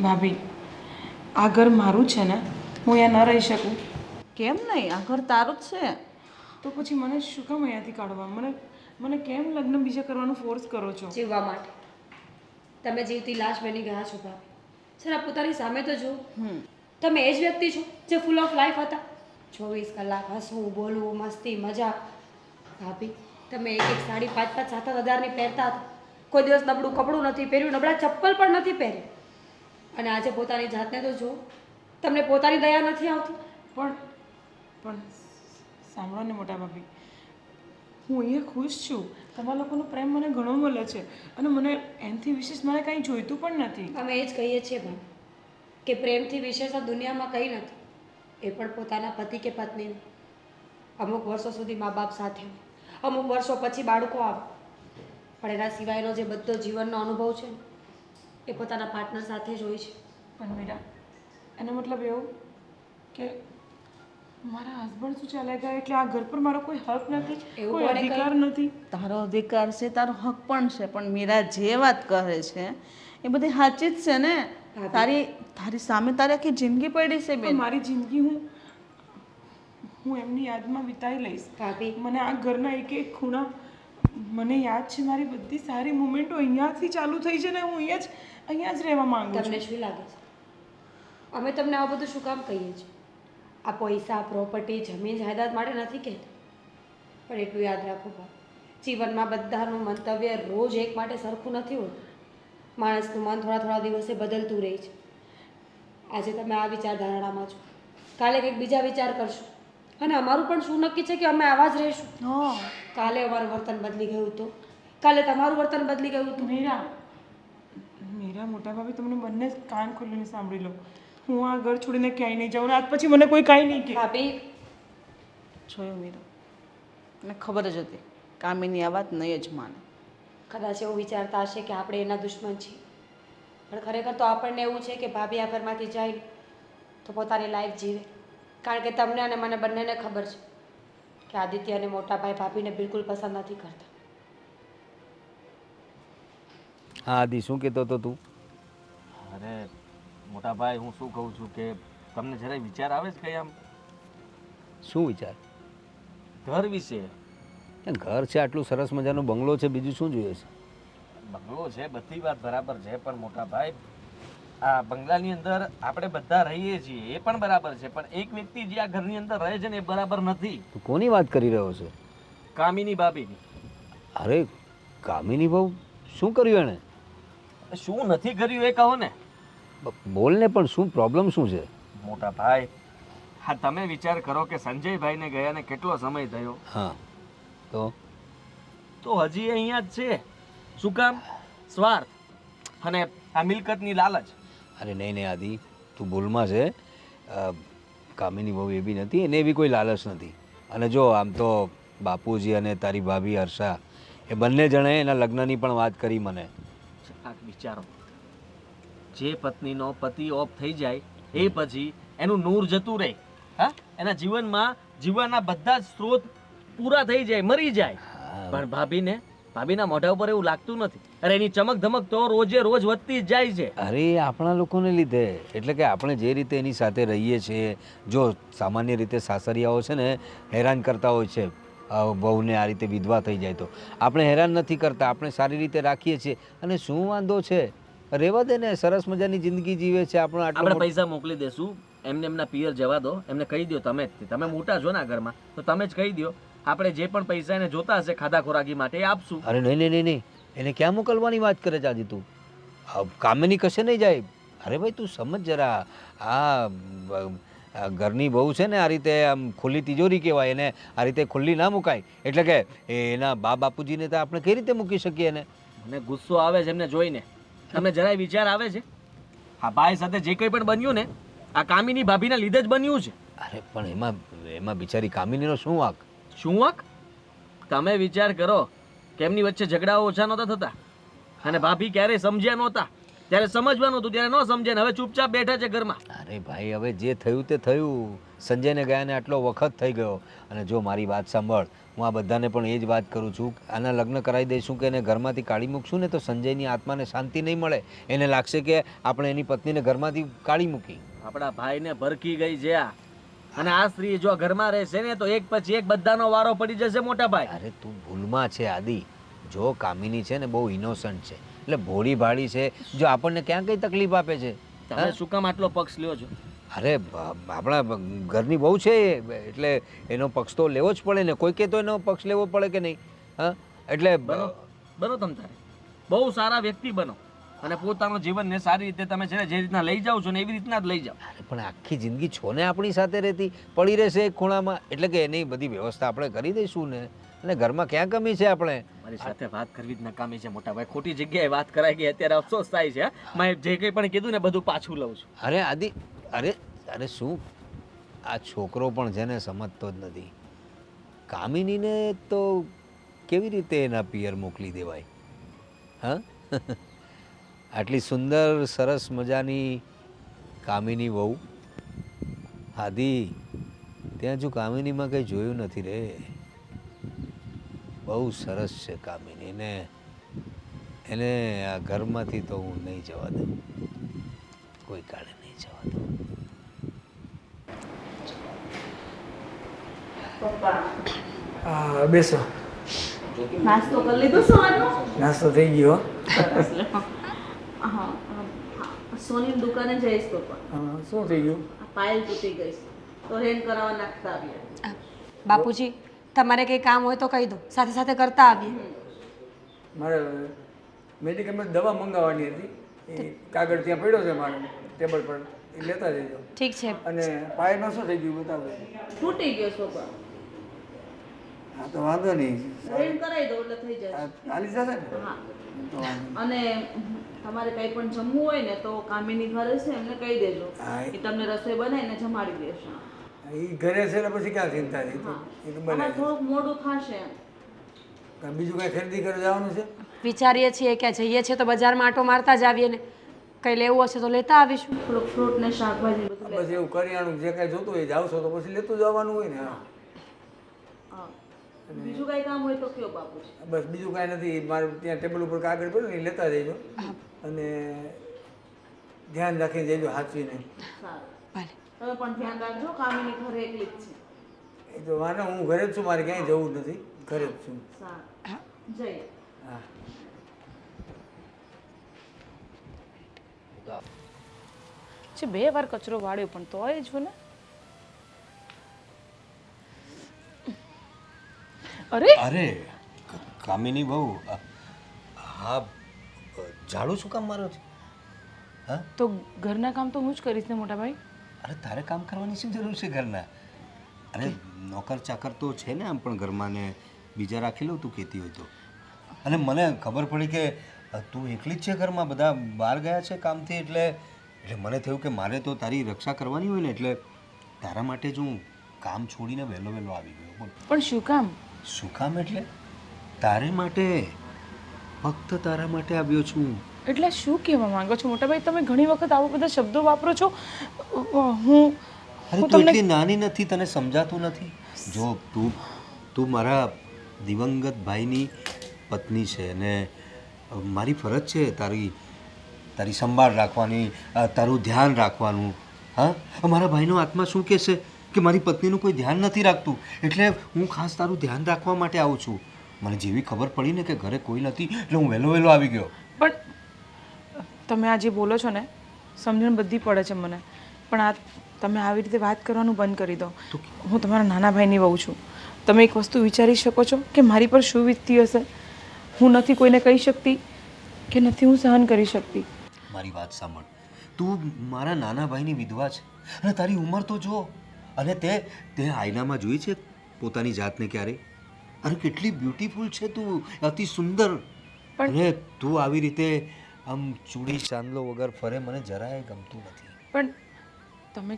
ભાભી, આ ઘર મારું છે ને, હું અહીંયા ન રહી શકું. કેમ નહીં? આ ઘર તારું જ છે. તો પછી મને શું કામ અહીંયાથી કાઢવા? મને કેમ લગ્ન બીજા કરવાનું ફોર્સ કરો છો? જીવવા માટે તમે જીવતી લાશ બની ગયા છો ભાભી. જરા પોતાની સામે તો જુઓ. તમે એ જ વ્યક્તિ છો જે ફૂલ ઓફ લાઈફ હતા. 24 કલાક હસવું, બોલવું, મસ્તી, મજા. ભાભી, તમે એક એક સાડી 5-5, 7-7 હજારની પહેરતા હતા. કોઈ દિવસ નબળું કપડું નથી પહેર્યું, નબળા ચપ્પલ પણ નથી પહેર્યું. અને આજે પોતાની જાતને તો જુઓ. તમને પોતાની દયા નથી આવતી. પણ સાંભળો ને મોટા ભાભી, હું અહીંયા ખુશ છું. તમારા લોકોનો પ્રેમ મને ઘણો મળે છે અને મને એનાથી વિશેષ મને કાંઈ જોઈતું પણ નથી. અમે એ જ કહીએ છીએ ભાઈ કે પ્રેમથી વિશેષ આ દુનિયામાં કંઈ નથી. એ પણ પોતાના પતિ કે પત્નીને. અમુક વર્ષો સુધી મા બાપ સાથે હોય, અમુક વર્ષો પછી બાળકો આવે, પણ એના સિવાયનો જે બધો જીવનનો અનુભવ છે ને, એ પોતાના પાર્ટનર સાથે જ હોય છે. પણ મીરા, એનો મતલબ એવો કે મારા હસબન્ડ શું ચાલે ગયા એટલે આ ઘર પર મારો કોઈ હક નથી, એવું કોઈ કોણે અધિકાર નથી? તારો અધિકાર છે, તારો હક પણ છે, પણ મીરા જે વાત કરે છે એ બધી સાચી જ છે ને. તારી સામે તારી આખી જિંદગી પડી છે પણ બેન. મારી જિંદગી હું એમની યાદમાં વિતાવી લઈશ. ભાભી, મને આ ઘરના એક એક ખૂણા, મને યાદ છે મારી બધી સારી મુમેન્ટો અહીંયાથી ચાલુ થઈ છે ને હું અહીંયા જ રહેવા માંગુ છું. તમને શું લાગે છે અમે તમને આ બધું શું કામ કહીએ છીએ? આ પૈસા, પ્રોપર્ટી, જમીન જાયદાદ માટે નથી કહેતા. પણ એટલું યાદ રાખો ભાઈ, જીવનમાં બધાનું મંતવ્ય રોજ એક માટે સરખું નથી હોતું. માણસનું મન થોડા દિવસે બદલતું રહે છે. આજે તમે આ વિચારધારણામાં છો, કાલે કંઈક બીજા વિચાર કરશો. અને અમારું પણ શું નક્કી છે કે અમે આવા જ રહીશું? કાલે અમારું વર્તન બદલી ગયું હતું, કાલે તમારું વર્તન બદલી ગયું હતું. મીરા મોટા ભાભી, તમને બંને કાન ખોલીને સાંભળી લો. હું આ ઘર છોડીને ક્યાંય નહીં જાઉં, આજ પછી મને કોઈ કાંઈ નહીં કહે. ભાભી, જોયું મીરા, મને ખબર જ હતી કામિની આ વાત નહીં જ માને. કદાચ એવું વિચારતા હશે કે આપણે એના દુશ્મન છીએ, પણ ખરેખર તો આપણને એવું છે કે ભાભી આ ઘરમાંથી જાય તો પોતાની લાઈફ જીવે. કારણ કે તમને અને મને બંનેને ખબર છે કે આદિત્ય અને મોટા ભાઈ ભાભીને બિલકુલ પસંદ નથી કરતા. હા આદિ, શું કહેતો હતો તું? અરે મોટા ભાઈ, હું શું કહું છું કે તમને જરાય વિચાર આવે છે કઈ આમ શું વિચાર? ઘર વિશે? ઘર છે, આટલું સરસ મજાનો બંગલો છે, બીજું શું જોઈએ છે? બંગલો છે, બધી વાત બરાબર છે, પણ મોટા ભાઈ આ બંગલાની અંદર આપણે બધા રહીએ છીએ એ પણ બરાબર છે, પણ એક વ્યક્તિ જે આ ઘરની અંદર રહે છે ને એ બરાબર નથી. તું કોની વાત કરી રહ્યો છે? કામિની ભાભીની. અરે કામિની બહુ શું કર્યું એણે? શું નથી કર્યું એ કહો ને. બોલ ને, પણ શું પ્રોબ્લેમ શું છે? મોટા ભાઈ, હા તમે વિચાર કરો કે સંજયભાઈને ગયા ને કેટલો સમય થયો. હા તો હજી અહીંયા જ છે. શું કામ? સ્વાર્થ અને આ મિલકતની લાલચ. અરે નહીં આદિ, તું ભૂલમાં છે. કામિની બહુ એવી નથી, એને એવી કોઈ લાલચ નથી. અને જો આમ તો બાપુજી અને તારી ભાભી હર્ષા એ બંને જણે એના લગ્નની પણ વાત કરી મને. વિચારો, જે પત્નીનો પતિ ઓફ થઈ જાય એ પછી એનું નૂર જતું રહે, હા, એના જીવનમાં જીવવાના બધા જ સ્ત્રોત પૂરા થઈ જાય, મરી જાય, પણ ભાભીના મોઢા ઉપર એવું લાગતું નથી. અરે એની ચમક ધમક તો રોજે રોજ વધતી જ જાય છે. અરે આપણા લોકોને લીધે, એટલે કે આપણે જે રીતે એની સાથે રહીએ છીએ, જો સામાન્ય રીતે સાસરિયાઓ છે ને હેરાન કરતા હોય છે બહુને, આ રીતે વિધવા થઈ જાય તો આપણે હેરાન નથી કરતા, આપણે સારી રીતે રાખીએ છીએ. અને શું વાંધો છે? રહેવા દે ને, સરસ મજાની જિંદગી જીવે છે. આપણે પૈસા મોકલી દેશું, એમને એમના પિયર જવા દો, એમને કહી દો, તમે મોટા છો ને આ ઘરમાં તો તમે જ કહી દો, આપણે જે પણ પૈસા એને જોતા હશે ખાધા ખોરાકી માટે એ આપશું. અરે નહીં, એને ક્યાં મોકલવાની વાત કરે છે આજે તું? કામિની કશે નહીં જાય. અરે ભાઈ તું સમજ જરા, આ ઘરની બહુ છે ને આ રીતે આમ ખુલ્લી તિજોરી કહેવાય, એને આ રીતે ખુલ્લી ના મુકાય. એટલે કે એના બાપુજીને તો આપણે કઈ રીતે મૂકી શકીએ એને? મને ગુસ્સો આવે છે એમને જોઈને. તમને જરાય વિચાર આવે છે? હા, ભાઈ સાથે જે કંઈ પણ બન્યું ને આ કામિની ભાભીના લીધે જ બન્યું છે. અરે પણ એમાં બિચારી કામિનીનો શું વાંક? શું વાંક? તમે વિચાર કરો કે એમની વચ્ચે ઝઘડાઓ ઓછા નહોતા થતા, અને ભાભી ક્યારેય સમજ્યા નહોતા. જ્યારે સમજવાનું હતું ત્યારે ન સમજ્યા, હવે ચૂપચાપ બેઠા છે ઘરમાં. અરે ભાઈ, હવે જે થયું તે થયું. સંજયને ગયાને આટલો વખત થઈ ગયો અને જો મારી વાત સાંભળ, હું આ બધાને પણ એ જ વાત કરું છું, આના લગ્ન કરાવી દઈશું કે એને ઘરમાંથી કાઢી મૂકશું ને તો સંજયની આત્માને શાંતિ નહીં મળે. એને લાગશે કે આપણે એની પત્નીને ઘરમાંથી કાઢી મૂકી. આપણા ભાઈને ભરકી ગઈ છે આ. અને આ સ્ત્રી જો ઘરમાં રહેશે ને તો એક પછી એક બધાનો વારો પડી જશે મોટા ભાઈ. અરે તું ભૂલમાં છે આદિ. જો કામિની છે ને બહુ ઇનોસન્ટ છે, એટલે ભોળી ભાળી છે, જો આપણને ક્યાં કઈ તકલીફ આપે છે. તમે શું કામ આટલો પક્ષ લ્યો છો? અરે આપણા ઘરની બહુ છે એટલે એનો પક્ષ તો લેવો જ પડે ને, કોઈ કે તો એનો પક્ષ લેવો પડે કે નહીં? હા, એટલે બનો તમ તારે બહુ સારા વ્યક્તિ બનો અને પોતાનું જીવનને સારી રીતે તમે છે ને જે રીતના લઈ જાઓ છો ને એવી રીતના જ લઈ જાઓ. અરે પણ આખી જિંદગી છોને આપણી સાથે રહેતી પડી રહેશે એક ખૂણામાં, એટલે કે એની બધી વ્યવસ્થા આપણે કરી દઈશું ને. અને ઘરમાં ક્યાં કમી છે આપણે? મારી સાથે વાત કરવી જ નકામી છે મોટા ભાઈ. ખોટી જગ્યાએ વાત કરાઈ ગઈ, અત્યારે અફસોસ થાય છે. મેં જે કંઈ પણ કીધું ને બધું પાછું લઉં છું. અરે આદિ, અરે અરે શું આ છોકરો પણ છે ને સમજતો જ નથી. કામિનીને તો કેવી રીતે એના પિયર મોકલી દેવાય? હા, આટલી સુંદર સરસ મજાની કામિની વહુ. આદિ, ત્યાં જો કામિનીમાં કંઈ જોયું નથી રે. બહુ સરસ છે કામિની ને એને આ ઘરમાંથી તો હું નહીં જવા દઉં, કોઈ કાળે નહીં જવા દઉં. પપ્પા હા બેસો. નાસ્તો કરી લીધો સવારનો? નાસ્તો થઈ ગયો. હા, સોનીની દુકાને જઈશ પપ્પા. શું થઈ ગયું? પાયલ તૂટી ગઈ છે તો રેન કરાવવા નાખતા આવ્યા. બાપુજી, તમારે કંઈ કામ હોય તો કહી દો, સાથે સાથે કરતા આવીએ. મારે મેડિકલમાં દવા મંગાવવાની હતી, એ કાગળ ત્યાં પડ્યો છે મારે ટેબલ પર, એ લેતા જજો. ઠીક છે. અને પાયમાં શું થઈ ગયું બતાવો. તૂટી ગયો છે પપ્પા. હા તો વાંધો નહીં, રેન કરાવી દો એટલે થઈ જશે. ચાલી જશે ને? હા, તો વાંધો નહીં. અને તમારે કંઈ પણ જમવું હોય ને તો કામિની ઘરે છે એમને કહી દેજો, હા, એ તમને રસોઈ બનાવીને જમાડી દેશે. એ ઘરે છે ને પછી ક્યાં ચિંતા છે, એ તો અમારે બનાવી થોડુંક મોડું થશે. બીજું કાંઈ ખરીદી કરવા જવાનું છે? વિચારીએ છીએ કે જઈએ છીએ તો બજારમાં આંટો મારતા જ આવીએ ને, કંઈ લેવું હશે તો લેતા આવીશું. થોડુંક ફ્રૂટ ને શાકભાજી બધું બસ એવું કરિયાણું જે કાંઈ જોતું હોય જાવશો તો પછી લેતું જવાનું હોય ને. હા, હા. બીજું કાંઈ કામ હોય તો કયો બાપુજી. બસ બીજું કાંઈ નથી. મારે ત્યાં ટેબલ ઉપર કાગળ પડ્યું ને એ લેતા જઈજો અને ધ્યાન રાખીને જઈજો હાથવીને. સારું, ભલે. તમે પણ ધ્યાન રાખજો, કામિની ઘરે એકલી જ છે. એ તો વાને હું ઘરે જ છું, મારે ક્યાંય જવું જ નથી, ઘરે જ છું. સારું, જઈએ. હા. છે 2 વાર કચરો વાળ્યો પણ તોય જો ને. અરે અરે કામિની બહુ, હા ઝાડુ શું કામ મારો છે? હા, તો ઘરના કામ તો હું જ કરીશ ને મોટા ભાઈ. અરે તારે કામ કરવાની શું જરૂર છે ઘરના? અરે નોકર ચાકર તો છે ને આમ પણ ઘરમાં, ને બીજા રાખી લઉં તું કહેતી હોય તો. અને મને ખબર પડી કે તું એકલી જ છે ઘરમાં, બધા બહાર ગયા છે કામથી, એટલે મને થયું કે મારે તો તારી રક્ષા કરવાની હોય ને, એટલે તારા માટે જ હું કામ છોડીને વહેલો આવી ગયો. બોલ પણ શું કામ? શું કામ એટલે તારે માટે, ફક્ત તારા માટે આવ્યો છું. એટલે શું કહેવા માંગો છો મોટા ભાઈ? તમે ઘણી વખત આવા બધા શબ્દો વાપરો છો. હું અરે તું એટલી નાની નથી, તને સમજાતું નથી. જો તું મારા દિવંગત ભાઈની પત્ની છે અને મારી ફરજ છે તારી સંભાળ રાખવાની, તારું ધ્યાન રાખવાનું. હા, મારા ભાઈનો આત્મા શું કહેશે કે મારી પત્નીનું કોઈ ધ્યાન નથી રાખતું, એટલે હું ખાસ તારું ધ્યાન રાખવા માટે આવું છું. મને જેવી ખબર પડી ને કે ઘરે કોઈ નથી એટલે હું વહેલો આવી ગયો. પણ તમે આ જે બોલો છો ને સમજણ બધી પડે છે મને, પણ આ તમે આવી રીતે વાત કરવાનું બંધ કરી દો. હું તમારા નાના ભાઈની વહુ છું. તમે એક વસ્તુ વિચારી શકો છો કે મારી પર શું વીતતી હશે? હું નથી કોઈને કહી શકતી કે નથી હું સહન કરી શકતી. મારી વાત સાંભળ, તું મારા નાના ભાઈની વિધવા છે અને તારી ઉંમર તો જો, અને તે આઈનામાં જોઈ છે પોતાની જાતને ક્યારે? અરે કેટલી બ્યુટીફુલ છે તું, અતિ સુંદર. અને તું આવી રીતે આમ ચૂડી ચાંદલો વગર ફરે, મને જરાય ગમતું નથી. પણ તમે,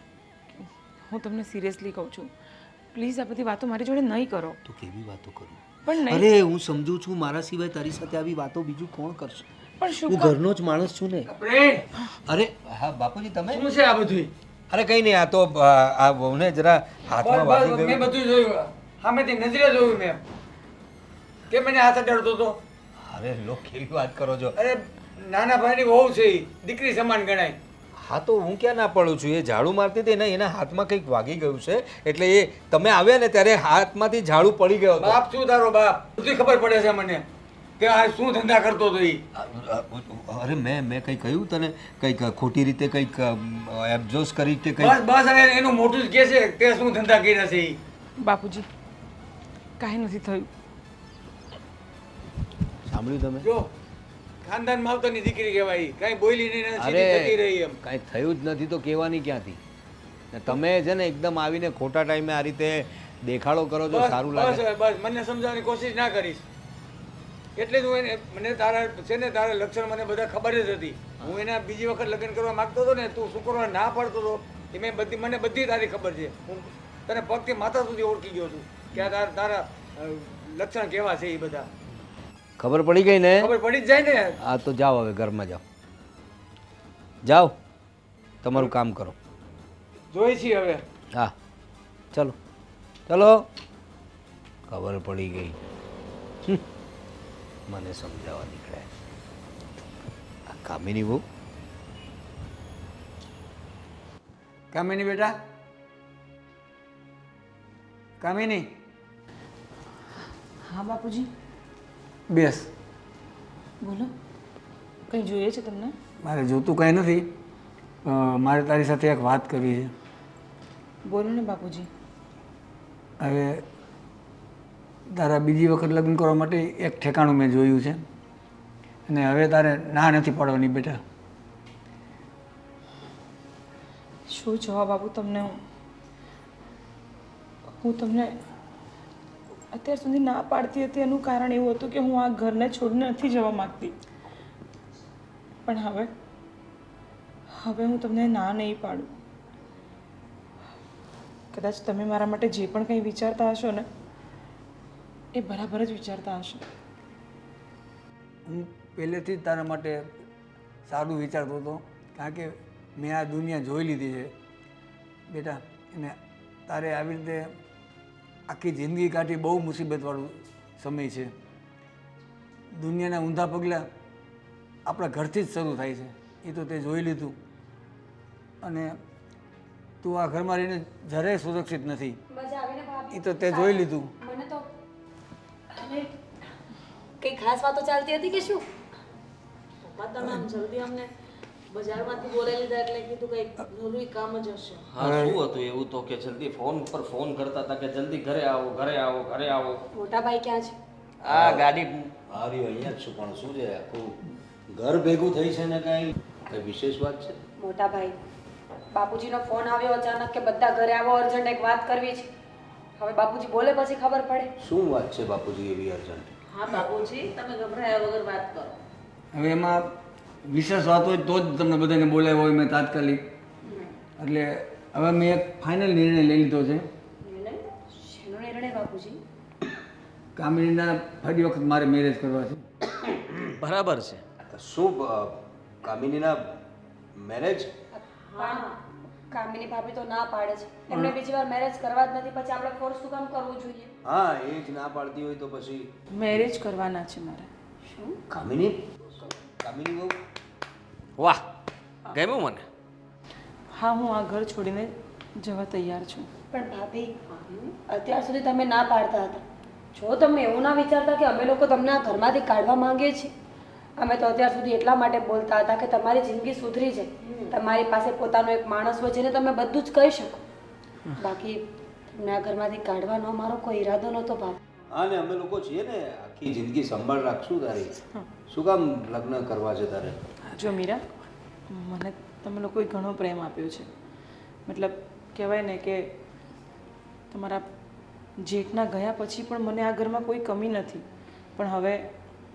હું તમને સિરિયસલી કહું છું, પ્લીઝ આ બધી વાતો મારી જોડે નહીં કરો. તો કેવી વાતો કરું? પણ નહીં. અરે હું સમજુ છું, મારા સિવાય તારી સાથે આવી વાતો બીજું કોણ કરશે? પણ શું હું ઘરનો જ માણસ છું ને. અરે હા બાપુજી, તમે શું છે આ બધું? અરે કંઈ નહીં, આ તો આ વહુને જરા હાથમાં વાગી મેં ગયું. બધું જોયું સામેથી નજરે જોયું મેં કે મને હાથ અડાડતો હતો. અરે લો, કેવી વાત કરો છો. અરે નાના ભાઈની વહુ છે ઈ, દીકરી સમાન ગણાય. હા તો હું ક્યાં ના પડું છું, એ ઝાડુ મારતી હતી ને એના હાથમાં કંઈક વાગી ગયું છે, એટલે એ તમે આવ્યા ને ત્યારે હાથમાંથી ઝાડુ પડી ગયો હતો. બાપ શું તારો બાપ, બધી ખબર પડે છે મને કે આ શું ધંધા કરતો હતો ઈ. અરે મેં કંઈ કહ્યું તને, કંઈક ખોટી રીતે કંઈક એબ્ઝોસ કરી કે બસ કંઈક? બસ હવે એનું મોટું જ કે છે તે શું ધંધા કર્યા છે ઈ. બાપુજી કાંઈ નથી થયું. સાંભળ્યું તમે? જો ખાનદાન માવતરની દીકરી કહેવાય ઈ. કાંઈ બોલી નહીં ને અરે સીધી જતી રહી એમ. કાંઈ થયું જ નથી તો કહેવાની ક્યાંથી? ને તમે છે ને એકદમ આવીને ખોટા ટાઈમે આ રીતે દેખાડો કરો છો, બસ સારું બસ લાગે? હવે બસ મને સમજાવવાની કોશિશ ના કરીશ. એટલે જ હું એને મને તારા છે ને તારા લક્ષણ મને બધા ખબર જ હતી. હું એના બીજી વખત લગ્ન કરવા માંગતો હતો ને, તું શું કરવા ના પાડતો હતો એ મને બધી તારી ખબર છે. હું તને પગથી માથા સુધી ઓળખી ગયો છું કે આ તારા લક્ષણ કેવા છે એ બધા ખબર પડી ગઈ ને? ખબર પડી જ જાય ને. હા તો જાઓ, હવે ઘરમાં જાઓ, જાઓ તમારું કામ કરો. જોઈ છીએ હવે. હા ચલો ચલો, ખબર પડી ગઈ. મને સમજાવવા નીકળ્યા આ કામિની બહુ. કામિની બેટા, કામિની હા બાપુજી બેસ. બોલો, કંઈ જોઈએ છે તમને? મારે જોતું કાંઈ નથી, મારે તારી સાથે એક વાત કરવી છે. બોલો ને બાપુજી. હવે તારા બીજી વખત લગ્ન કરવા માટે એક ઠેકાણું મેં જોયું છે અને હવે તારે ના નથી પાડવાની બેટા. શું જવાબ આપું તમને? હું તમને અત્યાર સુધી ના પાડતી હતી એનું કારણ એવું હતું કે હું આ ઘરને છોડીને નથી જવા માગતી, પણ હવે હું તમને ના નહીં પાડું. કદાચ તમે મારા માટે જે પણ કંઈ વિચારતા હશો ને એ બરાબર જ વિચારતા હશો. હું પહેલેથી જ તારા માટે સારું વિચારતો હતો, કારણ કે મેં આ દુનિયા જોઈ લીધી છે બેટા. અને તારે આવી રીતે આખી જિંદગી કાઢી બહુ મુસીબતવાળું સમય છે. દુનિયાના ઊંધા પગલાં આપણા ઘરથી જ શરૂ થાય છે, એ તો તે જોઈ લીધું. અને તું આ ઘરમાં રહીને જરાય સુરક્ષિત નથી, એ તો તે જોઈ લીધું. મને તો કઈ ખાસ વાતો ચાલતી હતી કે શું? પપ્પા તમે આમ જલ્દી અમને બજારમાંથી બોલાવી લીધા એટલે કીધું કંઈક જરૂરી કામ જ હશે. હા શું હતું એવું તો કે જલ્દી ફોન પર ફોન કરતા હતા કે જલ્દી ઘરે આવો ઘરે આવો ઘરે આવો. મોટા ભાઈ ક્યાં છે? આ ગાડી હારી અહીંયા જ છું, પણ શું છે આખું ઘર ભેગું થઈ છે ને કાંઈ કંઈ વિશેષ વાત છે? મોટા ભાઈ, બાપુજીનો ફોન આવ્યો અચાનક કે બધા ઘરે આવો, અર્જન્ટ એક વાત કરવી છે. હવે બાપુજી બોલે પછી ખબર પડે. શું વાત છે બાપુજી એવી અર્જન્ટ? હા બાપુજી તમે ગભરાયા વગર વાત કરો. હવે એમાં વિશેષ વાત હોય તો જ તમને બધાને બોલાવ્યો હોય મેં તાત્કાલિક. એટલે હવે મેં એક ફાઇનલ નિર્ણય લઈ લીધો છે. શેનો નિર્ણય બાપુજી? કામિનીના ફરી વખત મારે મેરેજ કરવા છે. બરાબર છે. શું કામિનીના મેરેજ? હા, કામિની ભાભી તો ના પાડે છે. એમને બીજી વાર મેરેજ કરવા જ નથી, પછી આપણે ફોર્સ શું કામ કરવું જોઈએ? હા એ જ ના પાડતી હોય તો પછી મેરેજ કરવાના છે મારે. શું? કામિની બહુ વાહ ગમ્યું મને. હા, હું આ ઘર છોડીને જવા તૈયાર છું. પણ ભાભી, અત્યાર સુધી તમે ના પાડતા હતા. જો તમે એવું ના વિચારતા કે અમે લોકો તમને આ ઘરમાંથી કાઢવા માંગીએ છીએ. અમે તો અત્યાર સુધી એટલા માટે બોલતા હતા કે તમારી જિંદગી સુધરી જાય, તમારી પાસે પોતાનો એક માણસ હોય જેને તમે બધું જ કહી શકો. બાકી તમને આ ઘરમાંથી કાઢવાનો અમારો કોઈ ઈરાદો નહોતો ભાભી. હા ને અમે લોકો છીએ ને, આખી જિંદગી સંભાળ રાખશું તારી. શું કામ લગ્ન કરવા છે તારે? જો મીરા, મને તમે લોકોએ ઘણો પ્રેમ આપ્યો છે. મતલબ કહેવાય ને કે તમારા જેઠના ગયા પછી પણ મને આ ઘરમાં કોઈ કમી નથી. પણ હવે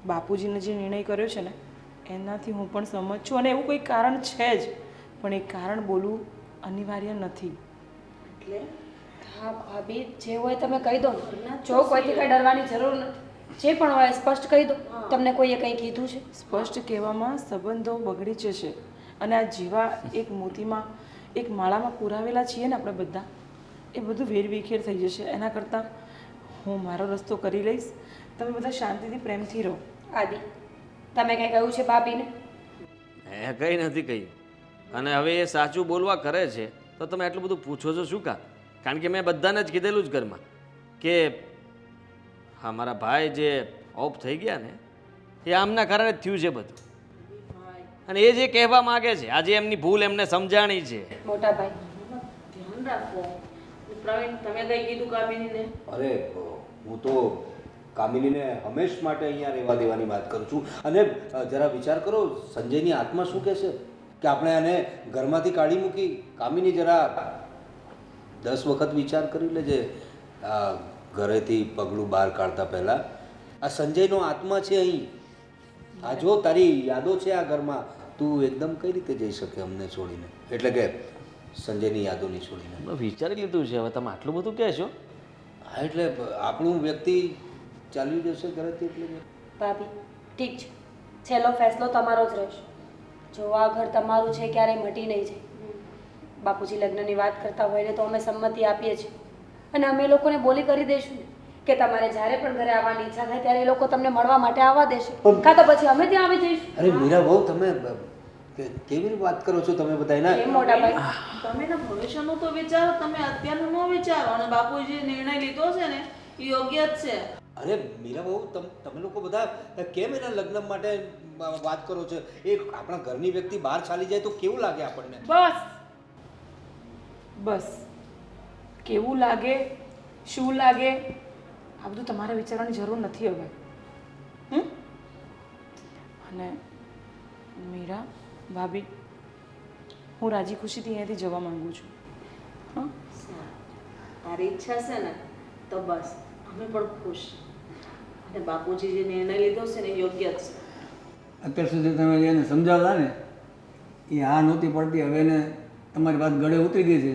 બાપુજીને જે નિર્ણય કર્યો છે ને એનાથી હું પણ સહમત છું, અને એવું કોઈ કારણ છે જ, પણ એ કારણ બોલવું અનિવાર્ય નથી. એટલે હા ભાભી, જે હોય તમે કહી દો. જો કોઈથી કંઈ ડરવાની જરૂર નથી. જે પણ હોય સ્પષ્ટ કહી દો. તમને કોઈએ કંઈ કીધું છે? સ્પષ્ટ કહેવામાં સંબંધો બગડી જશે, અને આ જીવા એક મોતીમાં એક માળામાં પુરાવેલા છીએ ને આપણે બધા, એ બધું વેરવિખેર થઈ જશે. એના કરતાં હું મારો રસ્તો કરી લઈશ, તમે બધા શાંતિથી પ્રેમથી રહો. આદિ, તમે કંઈ કહ્યું છે ભાભીને? મેં કંઈ નથી કહ્યું. અને હવે એ સાચું બોલવા કરે છે તો તમે આટલું બધું પૂછો છો શું કામ? કારણ કે મેં બધાને જ કીધેલું જ ઘરમાં કે હા, મારા ભાઈ જે ઓફ થઈ ગયા ને એ આમના કારણે જ થયું છે બધું. અને એ જે કહેવા માગે છે આજે એમની ભૂલ એમને સમજાણી છે. મોટા ભાઈ, ધ્યાન રાખો. પ્રવીણ, તમે કઈ કીધું કામિનીને? અરે હું તો કામિનીને હંમેશ માટે અહીંયા રહેવા દેવાની વાત કરું છું. અને જરા વિચાર કરો, સંજયની આત્મા શું કહેશે કે આપણે આને ઘરમાંથી કાઢી મૂકી. કામિની જરા 10 વખત વિચાર કરી લેજે આ ઘરેથી પગલું બહાર કાઢતા પહેલાં. આ સંજયનો આત્મા છે અહીં. આ જો તારી યાદો છે આ ઘરમાં, તું એકદમ કઈ રીતે જઈ શકે અમને છોડીને? એટલે કે સંજયની યાદોની છોડીને. મેં વિચારી લીધું છે. હવે તમે આટલું બધું કહેશો? હા, એટલે આપણું વ્યક્તિ ચાલ્યું જશે ઘરેથી એટલે ભાભી, ઠીક છે, છેલ્લો ફેસલો તમારો જ રહેશે. જો આ ઘર તમારું છે, ક્યારેય મટી નહીં જાય. બાપુજી લગ્નની વાત કરતા હોય ને તો અમે સંમતિ આપીએ છીએ, અને અમે લોકોને બોલી કરી દઈશું ને કે તમારે જ્યારે પણ ઘરે આવવાની ઈચ્છા થાય ત્યારે એ લોકો તમને મળવા માટે આવવા દેશે, કાં તો પછી અમે ત્યાં આવી જઈશું. અરે મીરા બહુ તમે કેવી રીતે વાત કરો છો તમે બધા એના? કેમ મોટા ભાઈ? તમે એના ભવિષ્યનું તો વિચારો, તમે અત્યારનું ન વિચારો. અને બાપુજીએ નિર્ણય લીધો છે ને એ યોગ્ય જ છે. અરે મીરા બહુ તમે લોકો બધા કેમ એના લગ્ન માટે વાત કરો છો? એ આપણા ઘરની વ્યક્તિ બહાર ચાલી જાય તો કેવું લાગે આપણને? બસ બસ, કેવું લાગે, શું લાગે, આ બધું તમારે વિચારવાની જરૂર નથી હવે. અને મીરા, ભાભી, હું રાજી ખુશીથી અહીંયાથી જવા માંગુ છું. હા, તારી ઈચ્છા છે ને તો બસ અમે પણ ખુશ. અને બાપુજી જે નિર્ણય લીધો છે ને એ યોગ્ય જ છે. અત્યાર સુધી તમે એને સમજાવતા ને એ હા નહોતી પડતી. હવે એને તમારી વાત ગળે ઉતરી ગઈ છે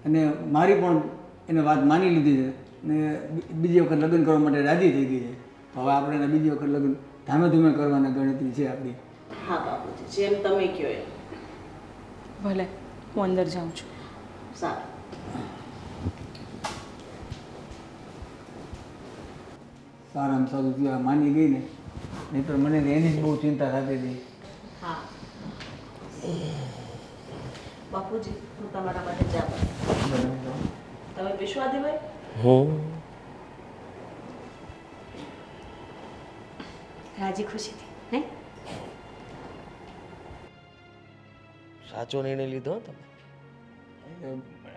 અને મારી પણ એને વાત માની લીધી છે ને બીજી વખત લગ્ન કરવા માટે રાજી થઈ ગઈ છે. તો હવે આપણે એને બીજી વખત લગ્ન ધામે ધૂમે કરવાના ગણતરી છે આપણી. હા બાપુજી, જેમ તમે કહો એમ. ભલે, હું અંદર જાઉં છું. સારું. સારામાં સારું થયું આ માની ગઈ ને, નહીંતર મને એની જ બહુ ચિંતા થતી હતી. હા બાપુજી, હું તમારા માટે ચા બનાવું. તમે પીશવા દેવાય? રાજી ખુશીથી નહીં? સાચો નિર્ણય લીધો હો તમે.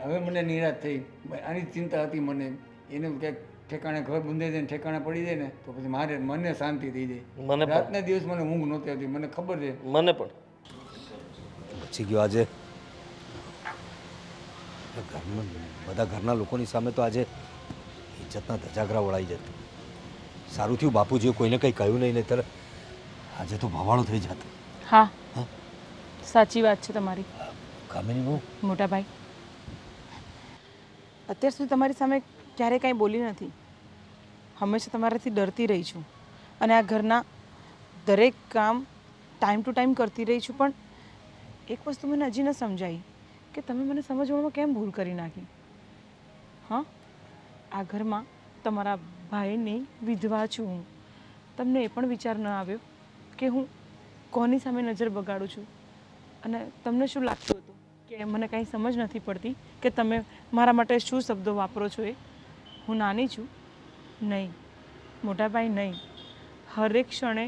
હવે મને નિરાશ થઈ. આની ચિંતા હતી મને. એને ક્યાંક ઠેકાણે ઘર બંધાઈ જાય ને ઠેકાણે પડી જાય ને તો પછી મારે મને શાંતિ થઈ જાય. મને પણ. રાતના દિવસ મને ઊંઘ નહોતી આવતી, મને ખબર છે. મને પણ. પછી ગયો આજે ઘરમાં બધા ઘરના લોકોની સામે તો આજે ઇજ્જતના ધજાગરા વળાઈ જતા. સારું થયું બાપુજીએ કોઈને કંઈ કહ્યું નહીં, નહીંતર આજે તો ભવાળું થઈ જતું. હા, સાચી વાત છે તમારી. કામિની બહુ મોટા ભાઈ, અત્યાર સુધી તમારી સામે ક્યારેય કાંઈ બોલી નથી. હંમેશા તમારાથી ડરતી રહી છું અને આ ઘરના દરેક કામ ટાઈમ ટુ ટાઈમ કરતી રહી છું. પણ એક વસ્તુ મને હજી ન સમજાઈ કે તમે મને સમજવામાં કેમ ભૂલ કરી નાખી. હા, આ ઘરમાં તમારા ભાઈની વિધવા છું હું. તમને એ પણ વિચાર ન આવ્યો કે હું કોની સામે નજર બગાડું છું? અને તમને શું લાગતું હતું કે મને કાંઈ સમજ નથી પડતી કે તમે મારા માટે શું શબ્દો વાપરો છો? એ હું નાની છું? નહીં મોટાભાઈ, નહીં. હરેક ક્ષણે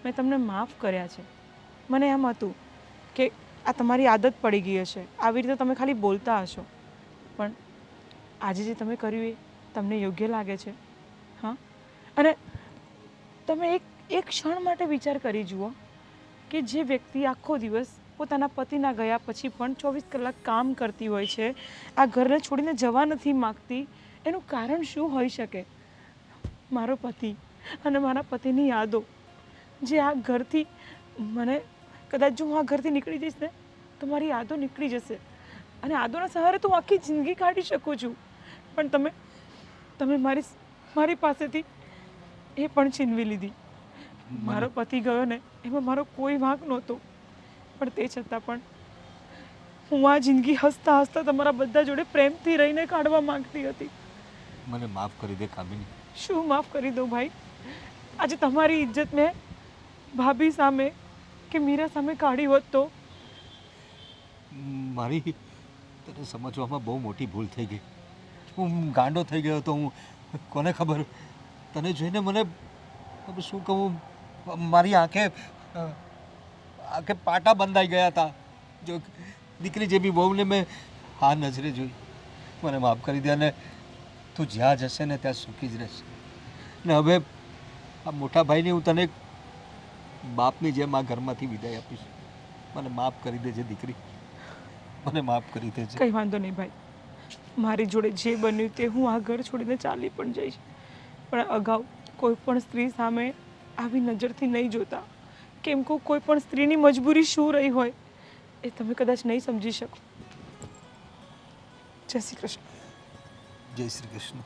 મેં તમને માફ કર્યા છે. મને એમ હતું કે આ તમારી આદત પડી ગઈ હશે, આવી રીતે તમે ખાલી બોલતા હશો. પણ આજે જે તમે કર્યું એ તમને યોગ્ય લાગે છે? હા, અને તમે એક ક્ષણ માટે વિચાર કરી જુઓ કે જે વ્યક્તિ આખો દિવસ પોતાના પતિના ગયા પછી પણ 24 કલાક કામ કરતી હોય છે, આ ઘરને છોડીને જવા નથી માગતી, એનું કારણ શું હોઈ શકે? મારો પતિ અને મારા પતિની યાદો જે આ ઘરથી મને કદાચ જો હું આ ઘરથી નીકળી જઈશ ને તો મારી યાદો નીકળી જશે અને યાદોના સહારે તો હું આખી જિંદગી કાઢી શકું છું. પણ તમે મારી પાસેથી એ પણ છીનવી લીધી. મારો પતિ ગયો ને એમાં મારો કોઈ વાંક નહોતો, પણ તે છતાં પણ હું આ જિંદગી હસતા હસતા તમારા બધા જોડે પ્રેમથી રહીને કાઢવા માંગતી હતી. મને માફ કરી દે કામિની. શું માફ કરી દઉં ભાઈ? આજે તમારી ઇજ્જત મેં ભાભી સામે કે મીરા સામે કાઢી હોત તો મારી તને સમજવામાં બહુ મોટી ભૂલ થઈ ગઈ. હું ગાંડો થઈ ગયો હતો. હું કોને ખબર, તને જોઈને મને શું કહું, મારી આંખે પાટા બંધાઈ ગયા હતા. જો દીકરી જેવી બહુને મેં આ નજરે જોઈ. મને માફ કરી દે અને તું જ્યાં જશે ને ત્યાં સુખી જ રહેશે. ને હવે આ મોટા ભાઈને હું તને બાપની જેમ આ ઘરમાંથી વિદાય આપીશ. મને માફ કરી દેજે દીકરી, મને માફ કરી દેજે. કંઈ વાંધો નહીં ભાઈ, મારી જોડે જે બન્યું તે હું આ ઘર છોડીને ચાલી પણ જઈશ, પણ અગાઉ કોઈ પણ સ્ત્રી સામે આવી નજરથી નહીં જોતા. કેમ કે કોઈ પણ સ્ત્રીની મજબૂરી શું રહી હોય એ તમે કદાચ નહીં સમજી શકો. જય શ્રી કૃષ્ણ. જય શ્રી કૃષ્ણ.